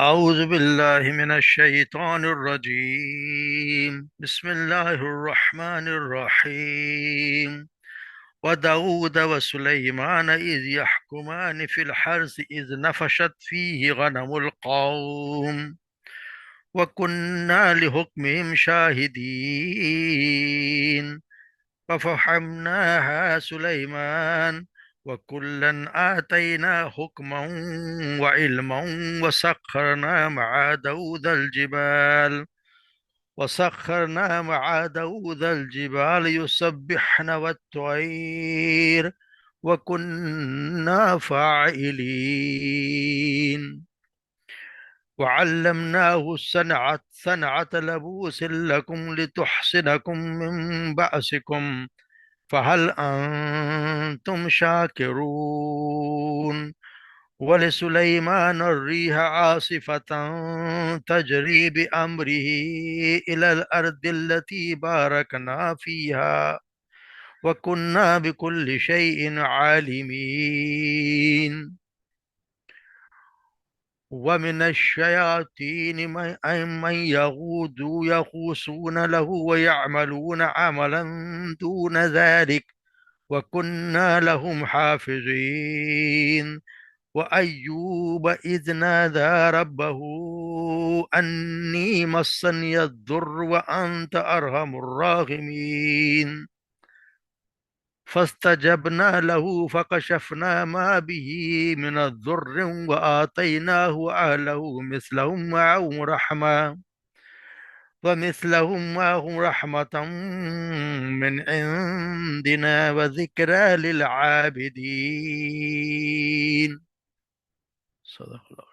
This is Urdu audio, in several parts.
أعوذ بالله من الشيطان الرجيم بسم الله الرحمن الرحيم وداود وسليمان إذ يحكمان في الحرث إذ نفشت فيه غنم القوم وكنا لحكمهم شاهدين ففهمناها سليمان وكلا آتينا حكما وعلما وسخرنا مع داود الجبال يسبحن والطير وكنا فاعلين وعلمناه صنعة لبوس لكم لتحصنكم من بأسكم فهل أنتم شاكرون ولسليمان الريح عاصفة تجري بأمره إلى الأرض التي باركنا فيها وكنا بكل شيء عالمين ومن الشياطين من يغوصون له ويعملون عملا دون ذلك وكنا لهم حافظين وأيوب إذ نادى ربه أني مسني الضر وأنت أرحم الراحمين فاستجبنا له فكشفنا ما به من الضر وآتيناه أهله مثلهم معهم رحمة من عندنا وذكرى للعابدين. صدق اللہ.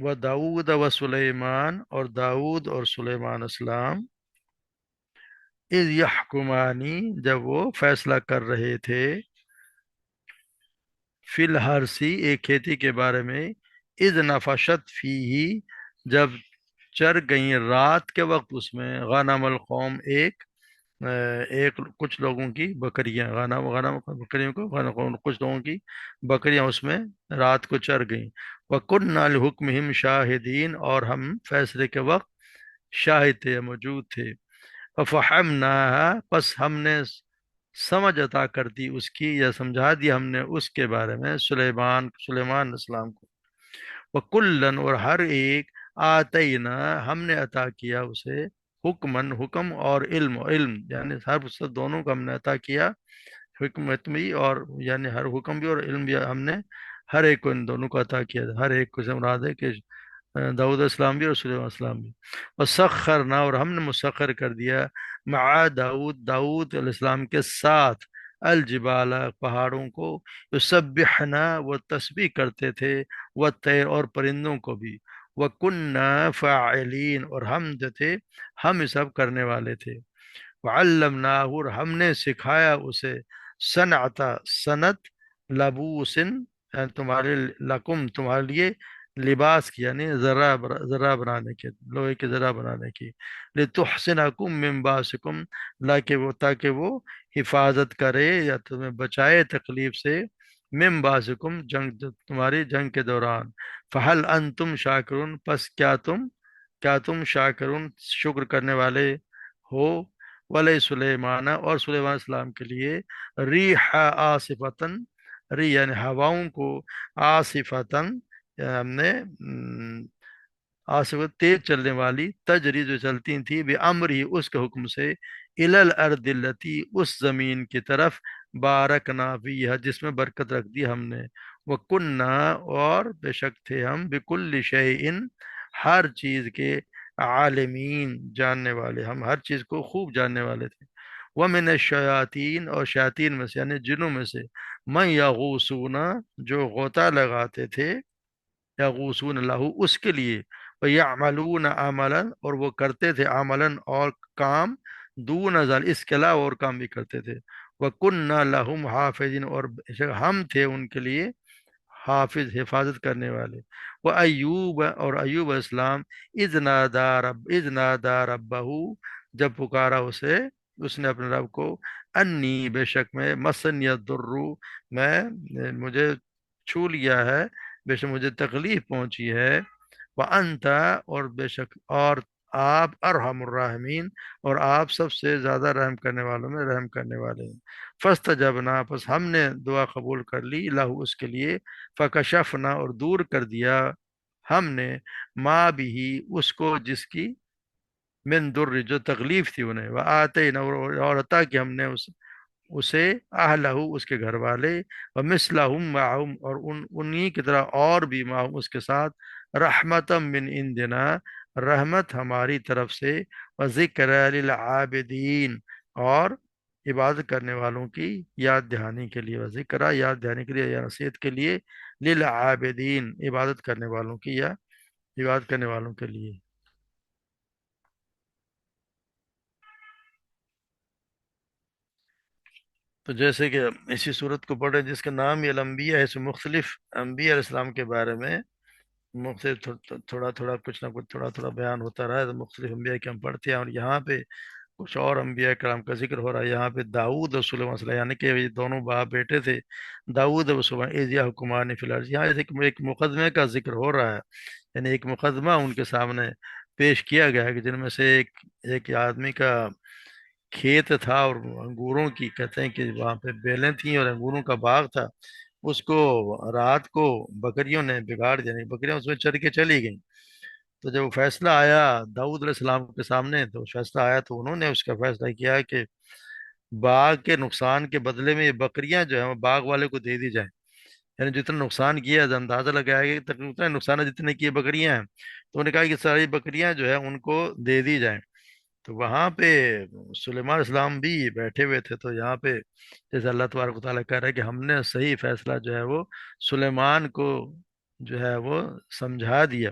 و داود و سلیمان اور داود اور سلیمان السلام اذ یحکمانی جب وہ فیصلہ کر رہے تھے فی الحرثی ایک کھیتی کے بارے میں اذ نفشت فیہ جب چر گئیں رات کے وقت اس میں غنم القوم ایک کچھ لوگوں کی بکریاں غنم غنم بکریوں کو غنم کچھ لوگوں کی بکریاں اس میں رات کو چر گئیں وَكُنَّا لِحُكْمِهِمْ شَاهِدِينَ اور ہم فیصلے کے وقت شاہد تھے موجود تھے فَفَحَمْنَاهَا پس ہم نے سمجھ عطا کر دی اس کی یا سمجھا دی ہم نے اس کے بارے میں سلیمان علیہ السلام کو وَكُلًّا اور ہر ایک آتینا ہم نے عطا کیا اسے حکمن حکم اور علم یعنی ہر اس دونوں کو ہم نے عطا کیا حکمت بھی اور یعنی ہر حکم بھی اور علم بھی ہم نے ہر ایک کو ان دونوں کو عطا کیا ہر ایک کو سے مراد ہے کہ داؤد علیہ السلام بھی اور سلیمان علیہ السلام بھی وسخرنا اور ہم نے مسخر کر دیا مع داؤد علیہ السلام کے ساتھ الجبال پہاڑوں کو یسبحنا وہ تسبیح کرتے تھے والطیر اور پرندوں کو بھی وَكُنَّا فَاعِلِينَ اور ہم جو تھے ہم یہ سب کرنے والے تھے وَعَلَّمْنَاهُ اور ہم نے سکھایا اسے صنعت لبوسن یعنی تمہارے لیے لباس کی یعنی ذرہ بنانے کے لوہے کے ذرہ بنانے کی لِتُحْصِنَكُم مِّن بَأْسِكُم تاکہ وہ حفاظت کرے یا تمہیں بچائے تکلیف سے من باسکم تمہاری جنگ کے دوران فہل انتم شاکرون پس کیا تم شاکرون شکر کرنے والے ہو ولی سلیمان اور سلیمان علیہ السلام کے لیے ریح آصفتن یعنی ہواؤں کو آصفتن ہم نے آصفت تیز چلنے والی تجری جو چلتی تھی بے امری اس کے حکم سے الی الارض التی اس زمین کی طرف بارکنا فیہا جس میں برکت رکھ دی ہم نے وکننا اور بے شک تھے ہم بکل شیئن ہر چیز کے عالمین جاننے والے ہم ہر چیز کو خوب جاننے والے تھے ومن الشیاطین اور شیاطین میں سے یعنی جنوں میں سے من یغوصون جو غوطہ لگاتے تھے یغوصون اللہ اس کے لیے وَيَعْمَلُونَ عَمَلًا اور وہ کرتے تھے عملاً اور کام دون ذال اس کے علاوہ اور کام بھی کرتے تھے وَكُنَّا لَهُمْ حَافِظِينَ اور بے شک ہم تھے ان کے لیے حافظ حفاظت کرنے والے وَأَيُّوبَ اور ایوب علیہ السلام اذ نادا ربہ جب پکارا اسے اس نے اپنے رب کو انی بے شک میں مسن یا درو میں مجھے چھو لیا ہے، بے شک مجھے تکلیف پہنچی ہے، وانت اور بے شک اور آپ ارحم الراحمین اور آپ سب سے زیادہ رحم کرنے والوں میں رحم کرنے والے ہیں۔ فاستجبنا پس ہم نے دعا قبول کر لی لہو اس کے لیے، فکشفنا اور دور کر دیا ہم نے ما بھی اس کو جس کی من در جو تکلیف تھی انہیں، وہ آتے اور عطا کہ ہم نے اسے اہلہ اس کے گھر والے، ومثلہم معہم اور انہی کی طرح اور بھی معہم اس کے ساتھ، رحمتم من عندنا رحمت ہماری طرف سے، وذکر للعابدین اور عبادت کرنے والوں کی یاد دہانی کے لیے، وذکر یاد دہانی کے لیے یا نصیحت کے لیے، للعابدین عبادت کرنے والوں کی یا عبادت کرنے والوں کے لیے۔ تو جیسے کہ اسی صورت کو پڑھیں جس کا نام یہ الانبیاء ہے، اس میں مختلف انبیاء علیہ السلام کے بارے میں مختلف تھوڑا تھوڑا کچھ نہ کچھ تھوڑا تھوڑا بیان ہوتا رہا ہے، تو مختلف انبیاء کے ہم پڑھتے ہیں، اور یہاں پہ کچھ اور انبیاء کرام کا ذکر ہو رہا ہے۔ یہاں پہ داؤد اور سلیمان علیہ السلام، یعنی کہ یہ دونوں باپ بیٹے تھے، داؤد اور سلیمان، اذ یحکمان فی الارض، یہاں ایک مقدمے کا ذکر ہو رہا ہے، یعنی ایک مقدمہ ان کے سامنے پیش کیا گیا ہے کہ جن میں سے ایک آدمی کا کھیت تھا اور انگوروں کی، کہتے ہیں کہ وہاں پہ بیلیں تھیں اور انگوروں کا باغ تھا، اس کو رات کو بکریوں نے بگاڑ دیا، نہیں بکریاں اس میں چر کے چلی گئیں۔ تو جب وہ فیصلہ آیا داؤد علیہ السلام کے سامنے، تو فیصلہ آیا تو انہوں نے اس کا فیصلہ کیا کہ باغ کے نقصان کے بدلے میں یہ بکریاں جو ہیں وہ باغ والے کو دے دی جائیں، یعنی جتنا نقصان کیا ہے اندازہ لگایا گیا کہ تقریباً اتنا نقصان ہے جتنے کی بکریاں ہیں، تو انہوں نے کہا کہ ساری بکریاں جو ہے ان کو دے دی جائیں۔ تو وہاں پہ سلیمان علیہ السلام بھی بیٹھے ہوئے تھے، تو یہاں پہ جیسے اللہ تبارک و تعالیٰ کہہ رہا ہے کہ ہم نے صحیح فیصلہ جو ہے وہ سلیمان کو جو ہے وہ سمجھا دیا۔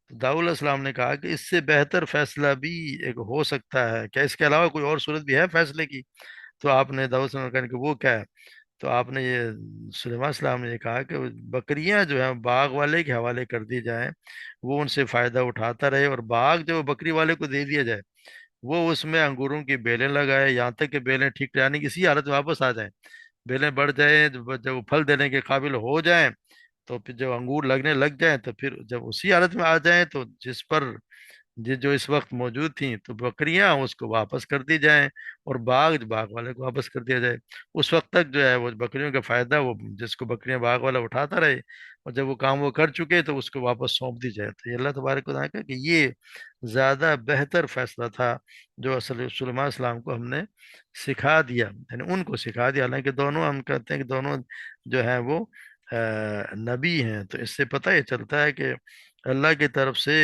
تو داؤد علیہ السلام نے کہا کہ اس سے بہتر فیصلہ بھی ایک ہو سکتا ہے کیا، اس کے علاوہ کوئی اور صورت بھی ہے فیصلے کی؟ تو آپ نے داؤد علیہ السلام نے کہا کہ وہ کیا ہے؟ تو آپ نے یہ سلیمان علیہ السلام نے یہ کہا کہ بکریاں جو ہیں باغ والے کے حوالے کر دی جائیں، وہ ان سے فائدہ اٹھاتا رہے، اور باغ جو بکری والے کو دے دیا جائے، وہ اس میں انگوروں کی بیلیں لگائے یہاں تک کہ بیلیں ٹھیک یعنی کہ اسی حالت میں واپس آ جائیں، بیلیں بڑھ جائیں، جب وہ پھل دینے کے قابل ہو جائیں، تو پھر جب انگور لگنے لگ جائیں، تو پھر جب اسی حالت میں آ جائیں تو جس پر جو اس وقت موجود تھیں، تو بکریاں اس کو واپس کر دی جائیں، اور باغ والے کو واپس کر دیا جائے۔ اس وقت تک جو ہے وہ بکریوں کا فائدہ وہ جس کو بکریاں باغ والا اٹھاتا رہے، اور جب وہ کام وہ کر چکے تو اس کو واپس سونپ دی جائے۔ تو یہ اللہ تبارک و تعالیٰ کا کہ یہ زیادہ بہتر فیصلہ تھا جو اصل سلیمان علیہ السلام کو ہم نے سکھا دیا، یعنی ان کو سکھا دیا، حالانکہ دونوں ہم کہتے ہیں کہ دونوں جو ہیں وہ نبی ہیں۔ تو اس سے پتہ یہ چلتا ہے کہ اللہ کی طرف سے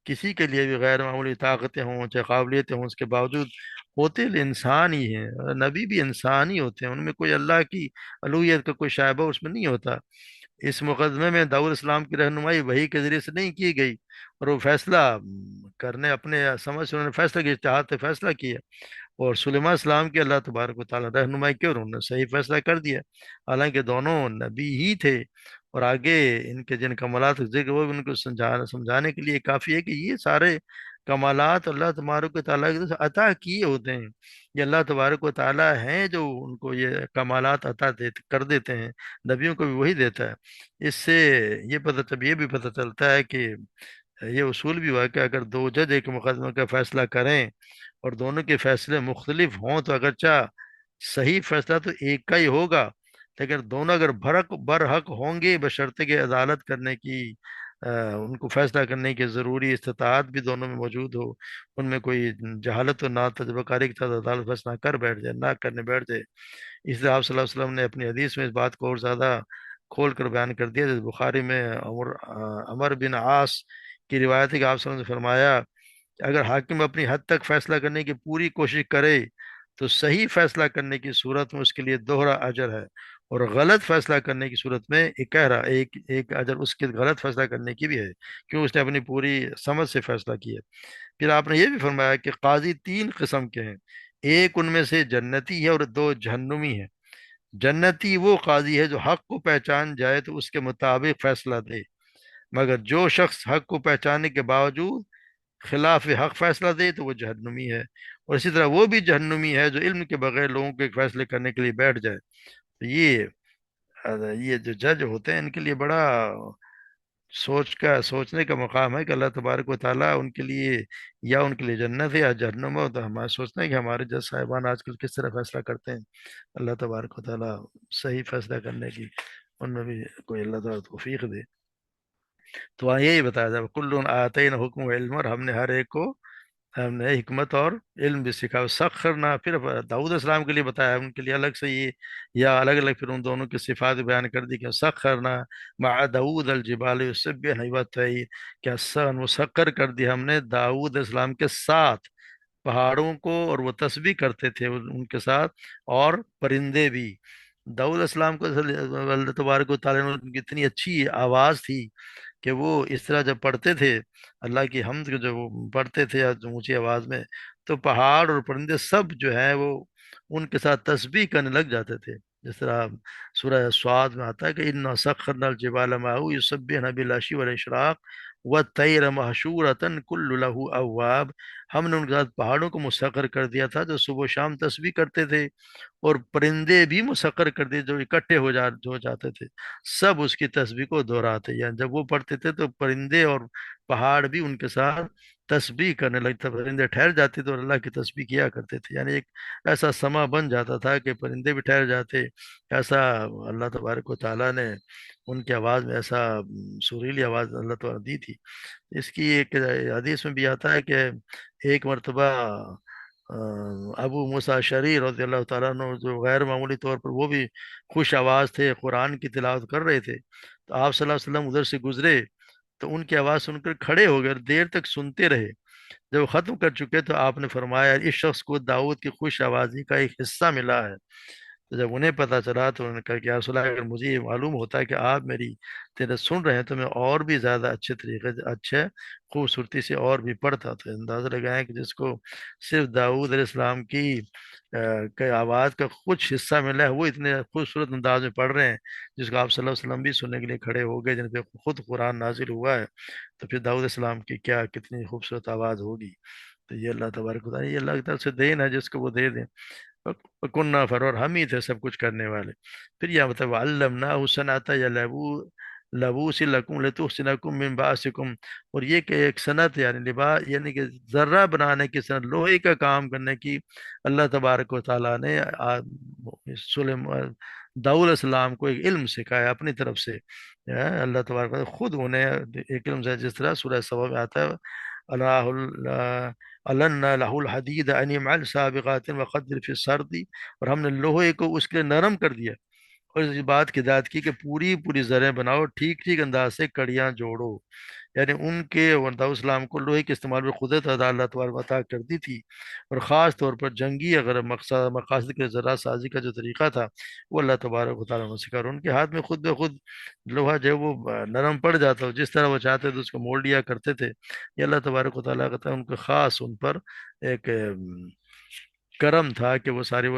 کسی کے لیے بھی غیر معمولی طاقتیں ہوں چاہے قابلیتیں ہوں، اس کے باوجود ہوتے انسان ہی ہیں، نبی بھی انسان ہی ہوتے ہیں، ان میں کوئی اللہ کی الوہیت کا کوئی شائبہ اس میں نہیں ہوتا۔ اس مقدمے میں داؤد السلام کی رہنمائی وحی کے ذریعے سے نہیں کی گئی، اور وہ فیصلہ کرنے اپنے سمجھ سے انہوں نے فیصلہ کیا، اتحاد سے فیصلہ کیا، اور سلیمان السلام کی اللہ تبارک و تعالیٰ رہنمائی کی اور انہوں نے صحیح فیصلہ کر دیا، حالانکہ دونوں نبی ہی تھے۔ اور آگے ان کے جن کمالات کا ذکر وہ ان کو سمجھانے کے لیے کافی ہے کہ یہ سارے کمالات اللہ تبارک و تعالیٰ کی طرف سے عطا کیے ہوتے ہیں، یہ اللہ تبارک و تعالیٰ ہیں جو ان کو یہ کمالات عطا کر دیتے ہیں، نبیوں کو بھی وہی دیتا ہے۔ اس سے یہ بھی پتہ چلتا ہے کہ یہ اصول بھی ہوا کہ اگر دو جج ایک مقدمے کا فیصلہ کریں اور دونوں کے فیصلے مختلف ہوں، تو اگرچہ صحیح فیصلہ تو ایک کا ہی ہوگا، لیکن دونوں اگر برحق ہوں گے بشرطے کہ عدالت کرنے کی ان کو فیصلہ کرنے کی ضروری استطاعت بھی دونوں میں موجود ہو، ان میں کوئی جہالت و نہ تجربہ کاری کے ساتھ عدالت فیصلہ کر بیٹھ جائے، نہ کرنے بیٹھ جائے۔ اس لیے آپ صلی اللہ علیہ وسلم نے اپنی حدیث میں اس بات کو اور زیادہ کھول کر بیان کر دیا، جیسے بخاری میں عمر بن عاص کی روایت ہے کہ آپ صلی اللہ علیہ وسلم نے فرمایا کہ اگر حاکم اپنی حد تک فیصلہ کرنے کی پوری کوشش کرے تو صحیح فیصلہ کرنے کی صورت میں اس کے لیے دوہرا اجر ہے، اور غلط فیصلہ کرنے کی صورت میں ایک اجر اس کے غلط فیصلہ کرنے کی بھی ہے، کیوں اس نے اپنی پوری سمجھ سے فیصلہ کیا۔ پھر آپ نے یہ بھی فرمایا کہ قاضی تین قسم کے ہیں، ایک ان میں سے جنتی ہے اور دو جہنمی ہیں۔ جنتی وہ قاضی ہے جو حق کو پہچان جائے تو اس کے مطابق فیصلہ دے، مگر جو شخص حق کو پہچاننے کے باوجود خلاف حق فیصلہ دے تو وہ جہنمی ہے۔ اور اسی طرح وہ بھی جہنمی ہے جو علم کے بغیر لوگوں کے فیصلے کرنے کے لیے بیٹھ جائے. تو یہ جو جج ہوتے ہیں ان کے لیے بڑا سوچنے کا مقام ہے کہ اللہ تبارک و تعالیٰ ان کے لیے یا ان کے لیے جنت ہے یا جہنم ہو. تو ہمارا سوچنا ہے کہ ہمارے جج صاحبان آج کل کس طرح فیصلہ کرتے ہیں. اللہ تبارک و تعالیٰ صحیح فیصلہ کرنے کی ان میں بھی کوئی اللہ تعالیٰ توفیق دے. تو وہاں یہی بتایا جائے کل آتین حکم و علم، اور ہم نے حکمت اور علم بھی سکھا. سخرنا پھر داؤد السلام کے لیے بتایا، ان کے لیے الگ سے یہ یا الگ الگ پھر ان دونوں کی صفات بیان کر دی کہ سخرنا مع داؤد الجبال یسبحن والطیر، کیا مسخر کر دی ہم نے داؤد السلام کے ساتھ پہاڑوں کو، اور وہ تسبیح کرتے تھے ان کے ساتھ، اور پرندے بھی. داؤد السلام کو اللہ تبارک و تعالیٰ نے ان کی اتنی اچھی آواز تھی کہ وہ اس طرح جب پڑھتے تھے اللہ کی حمد کو، جب وہ پڑھتے تھے اونچی آواز میں، تو پہاڑ اور پرندے سب جو ہیں وہ ان کے ساتھ تسبیح کرنے لگ جاتے تھے. جس طرح سورہ سعاد میں آتا ہے کہ ان سخرنا الجبال معه یسبحن بالعشی والاشراق والطیر محشورۃ کل له اواب. ہم نے ان کے ساتھ پہاڑوں کو مسخر کر دیا تھا جو صبح و شام تسبیح کرتے تھے، اور پرندے بھی مسخر کر دیے جو اکٹھے ہو جاتے تھے، سب اس کی تسبیح کو دہراتے. یعنی جب وہ پڑھتے تھے تو پرندے اور پہاڑ بھی ان کے ساتھ تسبیح کرنے لگتے، پرندے ٹھہر جاتے تو اللہ کی تسبیح کیا کرتے تھے. یعنی ایک ایسا سما بن جاتا تھا کہ پرندے بھی ٹھہر جاتے. ایسا اللہ تبارک و تعالیٰ نے ان کی آواز میں ایسا سریلی آواز اللہ تعالیٰ نے دی تھی. اس کی ایک حدیث میں بھی آتا ہے کہ ایک مرتبہ ابو موسیٰ اشعری رضی اللہ تعالیٰ عنہ، جو غیر معمولی طور پر وہ بھی خوش آواز تھے، قرآن کی تلاوت کر رہے تھے، تو آپ صلی اللہ علیہ وسلم ادھر سے گزرے تو ان کی آواز سن کر کھڑے ہو گئے اور دیر تک سنتے رہے. جب وہ ختم کر چکے تو آپ نے فرمایا اس شخص کو داؤد کی خوش آوازی کا ایک حصہ ملا ہے. تو جب انہیں پتا چلا تو انہوں نے کہا کہ یا رسول اللہ، اگر مجھے یہ معلوم ہوتا ہے کہ آپ میری تلاوت سن رہے ہیں تو میں اور بھی زیادہ اچھے طریقے سے، اچھے خوبصورتی سے اور بھی پڑھتا. تو اندازہ لگائیں کہ جس کو صرف داؤد علیہ السلام کی آواز کا کچھ حصہ ملا ہے، وہ اتنے خوبصورت انداز میں پڑھ رہے ہیں جس کو آپ صلی اللہ علیہ وسلم بھی سننے کے لیے کھڑے ہو گئے، جن پہ خود قرآن نازل ہوا ہے. تو پھر داؤد علیہ السلام کی کیا کتنی خوبصورت آواز ہوگی. تو یہ اللہ تبارک و تعالیٰ، یہ اللہ کی طرف سے دین ہے، جس کو وہ دے دیں. کنہ فرور، ہم ہی تھے سب کچھ کرنے والے. پھر یہ مطلب علمناہ صنعت یا لبوس لکم لتحصنکم من باسکم، اور یہ کہ ایک صنعت یعنی لباس، یعنی کہ ذرہ بنانے کی صنعت، لوہے کا کام کرنے کی اللہ تبارک و تعالیٰ نے سلیمان داؤد علیہ السلام کو ایک علم سکھایا اپنی طرف سے. اللہ تبارک و تعالیٰ خود انہیں ایک علم سے، جس طرح سورہ سبا میں آتا ہے اللہ علنا لہ الحدید ان يعمل سابغات وقدر فی السرد، اور ہم نے لوہے کو اس کے لیے نرم کر دیا، اور اس بات کی ہدایت کی کہ پوری پوری زریں بناؤ، ٹھیک ٹھیک انداز سے کڑیاں جوڑو. یعنی ان کے وردا اسلام کو لوہے کے استعمال میں قدرت اللہ تبارک عطا کر دی تھی. اور خاص طور پر جنگی اگر مقاصد کے ذرا سازی کا جو طریقہ تھا وہ اللہ تبارک و تعالیٰ نے سکھا، اور ان کے ہاتھ میں خود بخود لوہا جو ہے وہ نرم پڑ جاتا ہو، جس طرح وہ چاہتے تھے اس کو موڑ لیا کرتے تھے. یہ اللہ تبارک و تعالیٰ کا تھا، ان کو خاص ان پر ایک کرم تھا کہ وہ ساری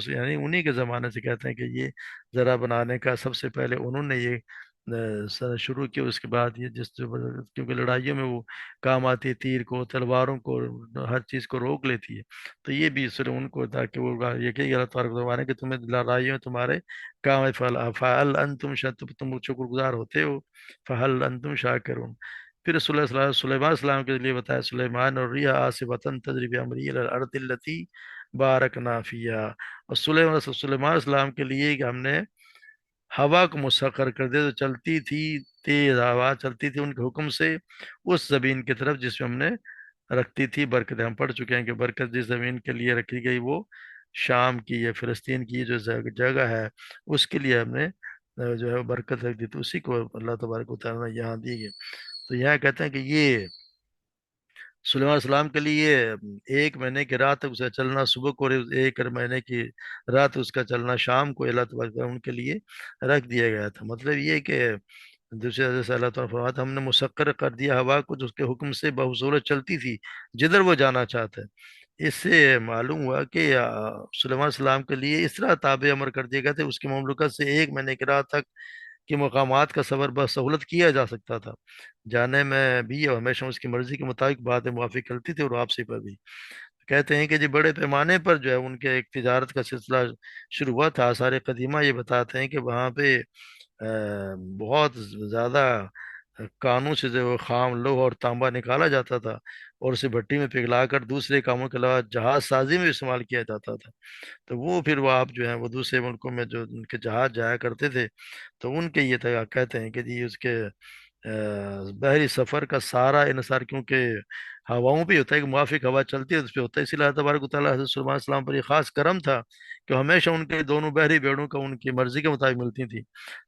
یعنی انہی کے زمانے سے کہتے ہیں کہ یہ ذرا بنانے کا سب سے پہلے انہوں نے یہ شروع کیا. اس کے بعد یہ کیونکہ لڑائیوں میں وہ کام آتی ہے، تیر کو، تلواروں کو، ہر چیز کو روک لیتی ہے. تو یہ بھی صرف ان کو تھا کہ وہ یہ کہ اللہ تبارک و تعالیٰ کہ تمہیں لڑائیوں میں تمہارے کام ہے، فہل انتم تم شکر گزار ہوتے ہو، فہل انتم شاکرون. پھر سلیمان السلام کے لیے بتایا سلیمان اور ریح عاصفۃ تجری بامرہ الی الارض التی بارکنا فیہا. اور سلیمان السلام کے لیے کہ ہم نے ہوا کو مسخر کر دے، تو چلتی تھی، تیز ہوا چلتی تھی ان کے حکم سے اس زمین کی طرف جس میں ہم نے رکھتی تھی برکتیں. ہم پڑھ چکے ہیں کہ برکت جس زمین کے لیے رکھی گئی وہ شام کی یا فلسطین کی جو جگہ ہے اس کے لیے ہم نے جو ہے برکت رکھ دی، تو اسی کو اللہ تبارک و تعالیٰ نے یہاں دی گئی. تو یہاں کہتے ہیں کہ یہ سلیمان علیہ السلام کے لیے ایک مہینے کی رات تک اسے چلنا صبح کو، اور ایک مہینے کی رات اس کا چلنا شام کو اللہ تبارک و تعالیٰ ان کے لیے رکھ دیا گیا تھا. مطلب یہ کہ دوسرے حدیث سے اللہ تعالیٰ نے فرمایا ہم نے مسخر کر دیا ہوا کو جو اس کے حکم سے بحصورت چلتی تھی جدھر وہ جانا چاہتا ہے. اس سے معلوم ہوا کہ سلیمان علیہ السلام کے لیے اس طرح تابع امر کر دیا گیا تھا، اس کی مملکت سے ایک مہینے کی رات تک کے مقامات کا سفر بسہولت کیا جا سکتا تھا، جانے میں بھی، اور ہمیشہ اس کی مرضی کے مطابق باتیں موافق چلتی تھی اور واپسی پر بھی. کہتے ہیں کہ جی بڑے پیمانے پر جو ہے ان کے ایک تجارت کا سلسلہ شروع ہوا تھا۔ آثار قدیمہ یہ بتاتے ہیں کہ وہاں پہ بہت زیادہ کانوں سے جو خام لوہ اور تانبا نکالا جاتا تھا، اور اسے بھٹی میں پگھلا کر دوسرے کاموں کے علاوہ جہاز سازی میں استعمال کیا جاتا تھا۔ تو وہ پھر وہ آپ جو ہیں وہ دوسرے ملکوں میں جو ان کے جہاز جایا کرتے تھے، تو ان کے یہ کہتے ہیں کہ جی اس کے بحری سفر کا سارا انحصار کیونکہ ہواؤں پہ ہوتا ہے، کہ موافق ہوا چلتی ہے اس پہ ہوتا ہے، اسی لیے اللہ تبارک و تعالیٰ حضرت سلیمان علیہ السلام پر یہ خاص کرم تھا کہ ہمیشہ ان کے دونوں بحری بیڑوں کا ان کی مرضی کے مطابق ملتی تھی،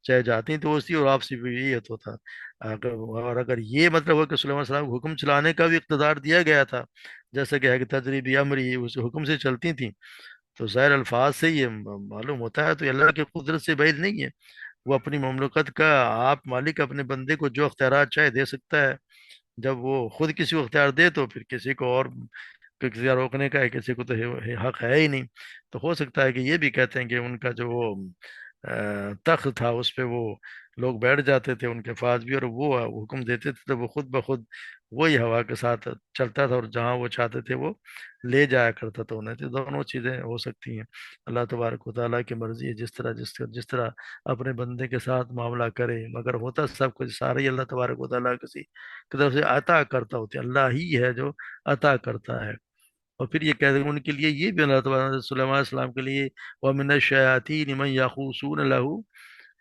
چاہے جاتی تو اسی اور واپسی بھی یہی ہوتا تھا۔ اور اگر یہ مطلب ہو کہ سلیمان علیہ السلام کو حکم چلانے کا بھی اقتدار دیا گیا تھا، جیسا کہ ہے کہ تجریبی امری اس حکم سے چلتی تھیں، تو ظاہر الفاظ سے یہ معلوم ہوتا ہے تو یہ اللہ کی قدرت سے بعید نہیں ہے۔ وہ اپنی مملکت کا آپ مالک اپنے بندے کو جو اختیارات چاہے دے سکتا ہے، جب وہ خود کسی کو اختیار دے تو پھر کسی کو اور کسی کا روکنے کا ہے، کسی کو تو حق ہے ہی نہیں۔ تو ہو سکتا ہے کہ یہ بھی کہتے ہیں کہ ان کا جو وہ تخت تھا اس پہ وہ لوگ بیٹھ جاتے تھے ان کے پاس بھی، اور وہ حکم دیتے تھے تو وہ خود بخود وہی ہوا کے ساتھ چلتا تھا، اور جہاں وہ چاہتے تھے وہ لے جایا کرتا تھا انہیں۔ تو دونوں چیزیں ہو سکتی ہیں، اللہ تبارک و تعالیٰ کی مرضی ہے، جس طرح اپنے بندے کے ساتھ معاملہ کرے، مگر ہوتا سب کچھ سارا ہی اللہ تبارک و تعالیٰ کسی کی طرف سے عطا کرتا ہوتے، اللہ ہی ہے جو عطا کرتا ہے۔ اور پھر یہ کہتے ہیں ان کے لیے یہ بھی اللہ تبارک سلیمان علیہ السلام کے لیے وَمِنَ الشَّيَاطِينِ مَن يَخُوصُونَ لَهُ،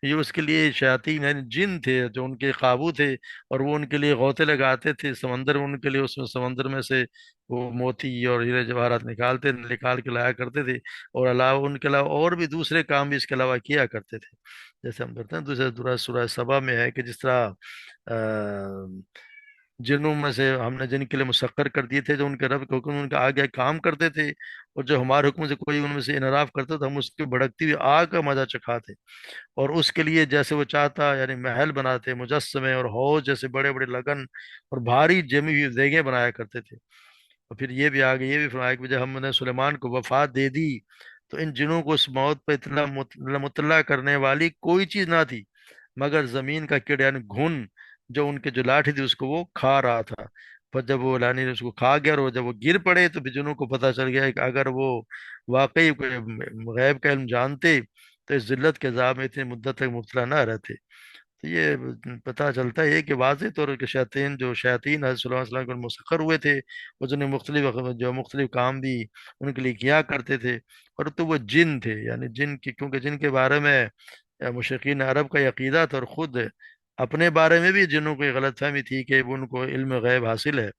یہ اس کے لیے شیاطین یعنی جن تھے جو ان کے قابو تھے، اور وہ ان کے لیے غوطے لگاتے تھے سمندر میں، ان کے لیے اس میں سمندر میں سے وہ موتی اور ہیرے جواہرات نکال کے لایا کرتے تھے، اور علاوہ ان کے علاوہ اور بھی دوسرے کام بھی اس کے علاوہ کیا کرتے تھے، جیسے ہم کرتے ہیں دوسرے سورہ سبا میں ہے کہ جس طرح جنوں میں سے ہم نے جن کے لیے مسخر کر دیے تھے جو ان کے رب کے حکم ان کے آگے کام کرتے تھے، اور جو ہمارے حکم سے کوئی ان میں سے انحراف کرتا تھا ہم اس کی بھڑکتی ہوئی آگ کا مزہ چکھاتے، اور اس کے لیے جیسے وہ چاہتا یعنی محل بناتے، مجسمے اور حوض جیسے بڑے بڑے لگن اور بھاری جمی ہوئی دیگیں بنایا کرتے تھے۔ اور پھر یہ بھی آگے یہ بھی فرمایا کہ جب ہم نے سلیمان کو وفات دے دی تو ان جنوں کو اس موت پہ اتنا مطلع کرنے والی کوئی چیز نہ تھی مگر زمین کا کیڑا یعنی گھن، جو ان کے جو لاٹھی تھی اس کو وہ کھا رہا تھا۔ پر جب وہ لانی اس کو کھا گیا اور جب وہ گر پڑے تو جنوں کو پتہ چل گیا کہ اگر وہ واقعی کوئی غیب کا علم جانتے تو اس ذلت کے عذاب میں اتنی مدت تک مبتلا نہ رہتے۔ تو یہ پتہ چلتا ہے کہ واضح طور پر کہ شیاطین حضرت صلی اللہ علیہ وسلم کو مسخر ہوئے تھے، وہ جو مختلف کام بھی ان کے لیے کیا کرتے تھے، اور تو وہ جن تھے یعنی جن کی، کیونکہ جن کے بارے میں مشرقین عرب کا یہ عقیدہ تھا، اور خود اپنے بارے میں بھی جنوں کو یہ غلط فہمی تھی کہ ان کو علم غیب حاصل ہے۔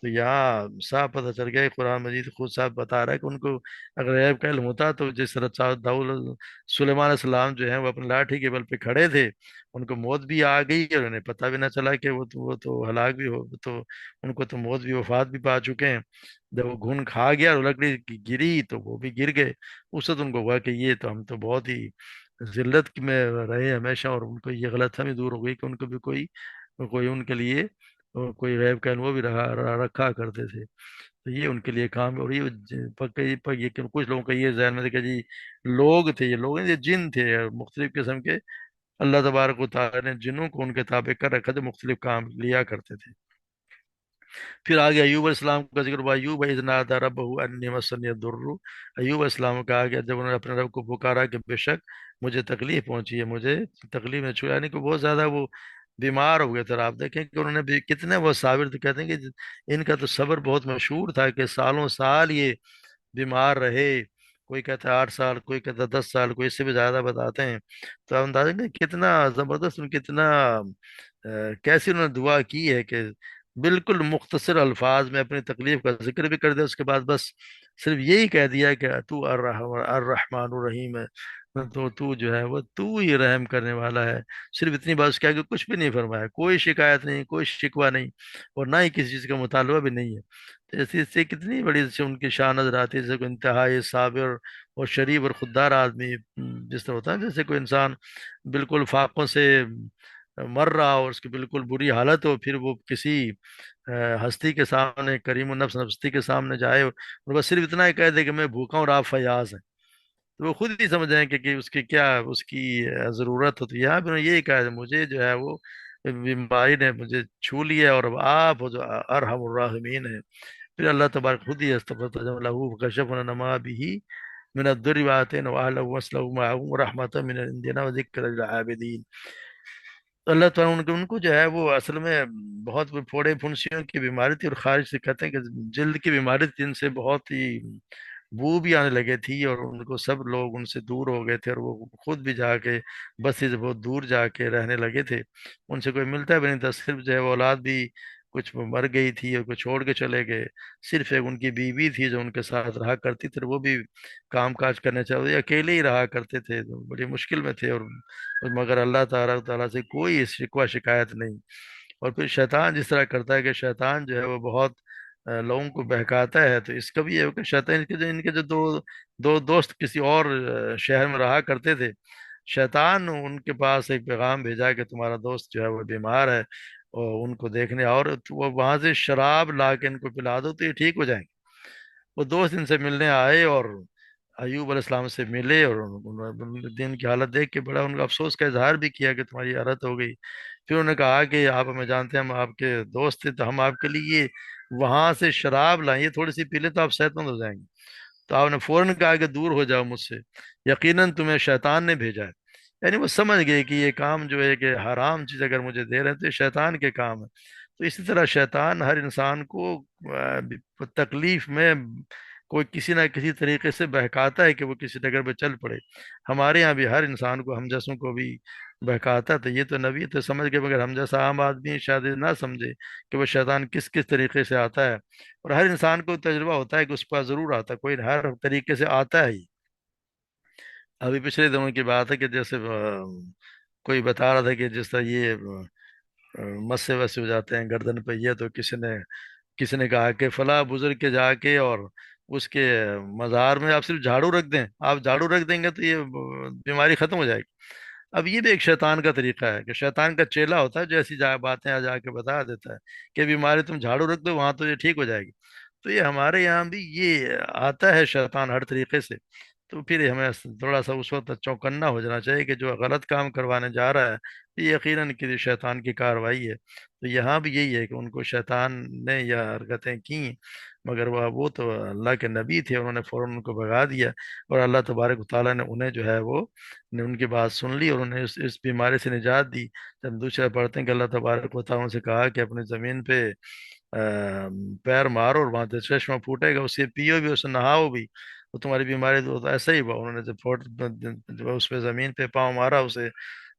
تو یہاں صاف پتہ چل گیا کہ قرآن مجید خود صاحب بتا رہا ہے کہ ان کو اگر غیب کا علم ہوتا تو جس طرح سلیمان علیہ السلام جو ہیں وہ اپنے لاٹھی کے بل پہ کھڑے تھے، ان کو موت بھی آ گئی اور انہیں پتہ بھی نہ چلا کہ وہ تو ہلاک بھی ہو، تو ان کو تو موت بھی وفات بھی پا چکے ہیں۔ جب وہ گھن کھا گیا اور لکڑی گری تو وہ بھی گر گئے، اس وقت ان کو ہوا کہ یہ تو ہم تو بہت ہی ذلت میں رہے ہمیشہ، اور ان کو یہ غلط فہمی دور ہو گئی کہ ان کو بھی کوئی کوئی ان کے لیے کوئی غیب کا علم وہ بھی رکھا کرتے تھے۔ تو یہ ان کے لیے کام ہے، اور یہ کہ کچھ لوگوں کا یہ ذہن میں تھا کہ جی لوگ تھے، یہ جن تھے مختلف قسم کے، اللہ تبارک و تعالیٰ نے جنوں کو ان کے تابع کر رکھا تھا، مختلف کام لیا کرتے تھے۔ پھر آگے ایوب علیہ السلام کا ذکر ہوا، ایوب اذ نادى ربه انی مسنی الضر، ایوب علیہ السلام کا آگے جب انہوں نے اپنے رب کو پکارا کہ بے شک مجھے تکلیف پہنچی ہے، مجھے تکلیف میں چھویا، یعنی کہ بہت زیادہ وہ بیمار ہو گئے تھے۔ اور آپ دیکھیں کہ انہوں نے بھی کتنے وہ صابر تھے، کہتے ہیں کہ ان کا تو صبر بہت مشہور تھا کہ سالوں سال یہ بیمار رہے، کوئی کہتا ہے 8 سال، کوئی کہتا ہے 10 سال، کوئی اس سے بھی زیادہ بتاتے ہیں۔ تو آپ اندازہ کریں کتنا زبردست، کتنا کیسی انہوں نے دعا کی ہے کہ بالکل مختصر الفاظ میں اپنی تکلیف کا ذکر بھی کر دیا، اس کے بعد بس صرف یہی کہہ دیا کہ تو الرحمن الرحیم ہے، تو جو ہے وہ تو ہی رحم کرنے والا ہے۔ صرف اتنی بات اس کے آگے کچھ بھی نہیں فرمایا، کوئی شکایت نہیں، کوئی شکوہ نہیں، اور نہ ہی کسی چیز کا مطالبہ بھی نہیں ہے۔ تو ایسی اس سے کتنی بڑی سے ان کی شان نظر آتی ہے، جیسے کوئی انتہائی صابر اور شریف اور خوددار آدمی جس طرح ہوتا ہے، جیسے کوئی انسان بالکل فاقوں سے مر رہا ہو اور اس کی بالکل بری حالت ہو، پھر وہ کسی ہستی کے سامنے، کریم النفس ہستی کے سامنے جائے اور بس صرف اتنا ہی کہہ دے کہ میں بھوکا ہوں اور آپ فیاض ہیں، تو وہ خود ہی سمجھ جائیں کہ اس کی کیا اس کی ضرورت ہوتی ہے۔ یہاں پہ انہوں نے یہی کہا ہے مجھے جو ہے وہ بیماری نے مجھے چھو لیا، اور اب آپ جو ارحم الراحمین ہے، پھر اللہ تبارک خود ہی استغفر لہو کشفنا ما به من الضر وآتینا وأهله ومثلهم معهم رحمة من عندنا وذکر للعابدین۔ تو اللہ تعالیٰ ان کو جو ہے وہ اصل میں بہت پھوڑے پھنسیوں کی بیماری تھی، اور خارج سے کہتے ہیں کہ جلد کی بیماری تھی، جن سے بہت ہی بو بھی آنے لگے تھی، اور ان کو سب لوگ ان سے دور ہو گئے تھے، اور وہ خود بھی جا کے بستی سے بہت دور جا کے رہنے لگے تھے، ان سے کوئی ملتا بھی نہیں تھا، صرف جو ہے وہ اولاد بھی کچھ مر گئی تھی اور کچھ چھوڑ کے چلے گئے، صرف ایک ان کی بیوی تھی جو ان کے ساتھ رہا کرتی تھی، اور وہ بھی کام کاج کرنے چاہتے اکیلے ہی رہا کرتے تھے، تو بڑی مشکل میں تھے، اور مگر اللہ تعالیٰ سے کوئی شکوہ شکایت نہیں۔ اور پھر شیطان جس طرح کرتا ہے کہ شیطان جو ہے وہ بہت لوگوں کو بہکاتا ہے، تو اس کا بھی یہ ہے کہ شیطان ان کے جو دو دوست کسی اور شہر میں رہا کرتے تھے، شیطان ان کے پاس ایک پیغام بھیجا کہ تمہارا دوست جو ہے وہ بیمار ہے، اور ان کو دیکھنے، اور وہ وہاں سے شراب لا کے ان کو پلا دو تو یہ ٹھیک ہو جائیں گے۔ وہ دوست ان سے ملنے آئے، اور ایوب علیہ السلام سے ملے، اور انہوں نے دین کی حالت دیکھ کے بڑا ان کا افسوس کا اظہار بھی کیا کہ تمہاری حالت ہو گئی۔ پھر انہوں نے کہا کہ آپ ہمیں جانتے ہیں، ہم آپ کے دوست تھے، تو ہم آپ کے لیے وہاں سے شراب لائیں، یہ تھوڑی سی پی لیں تو آپ صحت مند ہو جائیں گے۔ تو آپ نے فوراً کہا کہ دور ہو جاؤ مجھ سے، یقیناً تمہیں شیطان نے بھیجا ہے۔ یعنی وہ سمجھ گئے کہ یہ کام جو ہے کہ حرام چیز اگر مجھے دے رہے ہیں تو یہ شیطان کے کام ہے۔ تو اسی طرح شیطان ہر انسان کو تکلیف میں کوئی کسی نہ کسی طریقے سے بہکاتا ہے کہ وہ کسی ڈگر پہ چل پڑے۔ ہمارے یہاں بھی ہر انسان کو، ہم جیسوں کو بھی بہکاتا ہے، تو یہ تو نبی تو سمجھ گئے، مگر ہم جیسا عام آدمی شاید نہ سمجھے کہ وہ شیطان کس کس طریقے سے آتا ہے۔ اور ہر انسان کو تجربہ ہوتا ہے کہ اس پر ضرور آتا ہے، کوئی ہر طریقے سے آتا ہے ہی۔ ابھی پچھلے دنوں کی بات ہے کہ جیسے کوئی بتا رہا تھا کہ جس طرح یہ مسے وسے ہو جاتے ہیں گردن پہ، یہ تو کسی نے کہا کہ فلاں بزرگ کے جا کے اور اس کے مزار میں آپ صرف جھاڑو رکھ دیں، آپ جھاڑو رکھ دیں گے تو یہ بیماری ختم ہو جائے گی۔ اب یہ بھی ایک شیطان کا طریقہ ہے کہ شیطان کا چیلا ہوتا ہے جو ایسی باتیں آ جا کے بتا دیتا ہے کہ بیماری تم جھاڑو رکھ دو وہاں تو یہ ٹھیک ہو جائے گی۔ تو یہ ہمارے یہاں بھی یہ آتا ہے شیطان ہر طریقے سے۔ تو پھر ہمیں تھوڑا سا اس وقت چوکنا ہو جانا چاہیے کہ جو غلط کام کروانے جا رہا ہے یہ یقیناً کسی شیطان کی کاروائی ہے۔ تو یہاں بھی یہی ہے کہ ان کو شیطان نے یہ حرکتیں کی، مگر وہ تو اللہ کے نبی تھے، انہوں نے فوراً ان کو بھگا دیا، اور اللہ تبارک و تعالیٰ نے انہیں جو ہے وہ نے ان کی بات سن لی، اور انہیں اس بیماری سے نجات دی۔ جب دوسرا پڑھتے ہیں کہ اللہ تبارک و تعالیٰ سے کہا کہ اپنی زمین پہ پیر مارو، اور وہاں سے چشمہ پھوٹے گا، اسے پیو بھی، اسے نہاؤ بھی، تو تمہاری بیماری تو ایسا ہی ہوا۔ انہوں نے جب اس پہ زمین پہ پاؤں مارا، اسے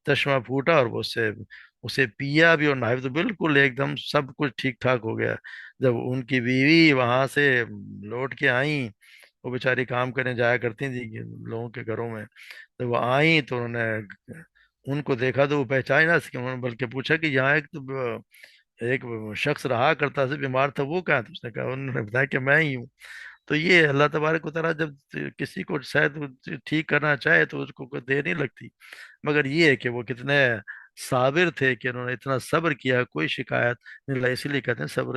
چشمہ پھوٹا، اور وہ اسے پیا بھی اور نہایا بھی، تو بالکل ایک دم سب کچھ ٹھیک ٹھاک ہو گیا۔ جب ان کی بیوی وہاں سے لوٹ کے آئیں، وہ بیچاری کام کرنے جایا کرتی تھی لوگوں کے گھروں میں، جب وہ آئیں تو انہوں نے ان کو دیکھا تو وہ پہچان نہ سکے، انہوں نے بلکہ پوچھا کہ یہاں ایک شخص رہا کرتا سے بیمار تھا، وہ کہاں تھا؟ اس نے کہا، انہوں نے بتایا کہ میں ہی ہوں۔ تو یہ اللہ تبارک و تعالیٰ جب کسی کو شاید ٹھیک کرنا چاہے تو اس کو کوئی دیر نہیں لگتی، مگر یہ ہے کہ وہ کتنے صابر تھے کہ انہوں نے اتنا صبر کیا، کوئی شکایت نہیں لائی۔ اسی لیے کہتے ہیں صبر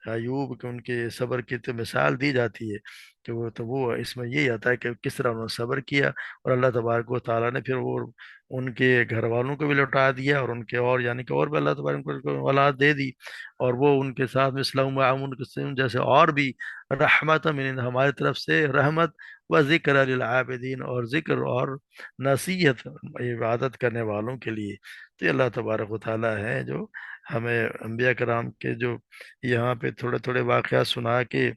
ایوب، کہ ان کے صبر کی تو مثال دی جاتی ہے کہ وہ اس میں یہی آتا ہے کہ کس طرح انہوں نے صبر کیا، اور اللہ تبارک و تعالیٰ نے پھر وہ ان کے گھر والوں کو بھی لوٹا دیا، اور ان کے اور یعنی کہ اور بھی اللہ تبارک کو اولاد دے دی، اور وہ ان کے ساتھ مثلہم معہم جیسے اور بھی رحمت من ہماری طرف سے رحمت و ذکر للعابدین، اور ذکر اور نصیحت عبادت کرنے والوں کے لیے۔ تو یہ اللہ تبارک و تعالیٰ ہے جو ہمیں انبیاء کرام کے جو یہاں پہ تھوڑے تھوڑے واقعات سنا کے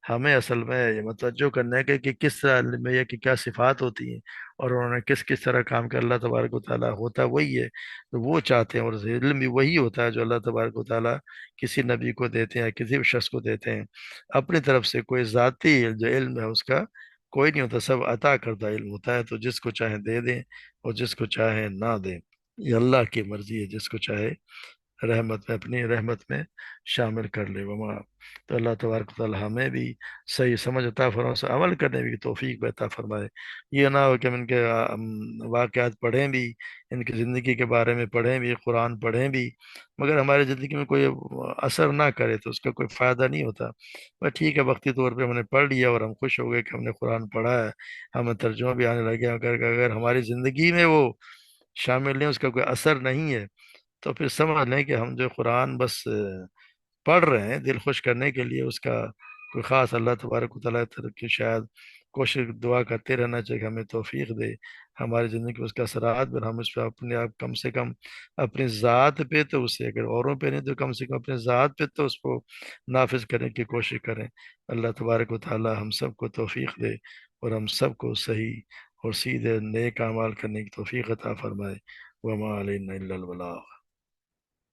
ہمیں اصل میں یہ متوجہ کرنا ہے کہ کس طرح علمیہ کی کیا صفات ہوتی ہیں، اور انہوں نے کس کس طرح کام کیا۔ اللہ تبارک و تعالیٰ ہوتا وہی ہے تو وہ چاہتے ہیں، اور علم بھی وہی ہوتا ہے جو اللہ تبارک و تعالیٰ کسی نبی کو دیتے ہیں، کسی بھی شخص کو دیتے ہیں۔ اپنی طرف سے کوئی ذاتی جو علم ہے اس کا کوئی نہیں ہوتا، سب عطا کردہ علم ہوتا ہے، تو جس کو چاہے دے دیں اور جس کو چاہے نہ دیں، یہ اللہ کی مرضی ہے، جس کو چاہے رحمت میں اپنی رحمت میں شامل کر لے وما۔ تو اللہ تبارک و تعالیٰ ہمیں بھی صحیح سمجھ عطا فرمائے، سے عمل کرنے کی توفیق بھی عطا فرمائے۔ یہ نہ ہو کہ ہم ان کے واقعات پڑھیں بھی، ان کی زندگی کے بارے میں پڑھیں بھی، قرآن پڑھیں بھی، مگر ہماری زندگی میں کوئی اثر نہ کرے تو اس کا کوئی فائدہ نہیں ہوتا۔ بس ٹھیک ہے، وقتی طور پہ ہم نے پڑھ لیا اور ہم خوش ہو گئے کہ ہم نے قرآن پڑھا ہے، ہمیں ترجمہ بھی آنے لگے، اگر ہماری زندگی میں وہ شامل نہیں، اس کا کوئی اثر نہیں ہے، تو پھر سمجھ لیں کہ ہم جو قرآن بس پڑھ رہے ہیں دل خوش کرنے کے لیے، اس کا کوئی خاص اللہ تبارک و تعالیٰ کی شاید کوشش دعا کرتے رہنا چاہیے کہ ہمیں توفیق دے ہماری زندگی میں اس کا اثرات، پر ہم اس پہ اپنے آپ کم سے کم اپنی ذات پہ تو اسے، اگر اوروں پہ نہیں تو کم سے کم اپنے ذات پہ تو اس کو نافذ کرنے کی کوشش کریں۔ اللہ تبارک و تعالیٰ ہم سب کو توفیق دے اور ہم سب کو صحیح اور سیدھے نیک اعمال کرنے کی توفیق عطا فرمائے۔ وما علینا الا البلاغ۔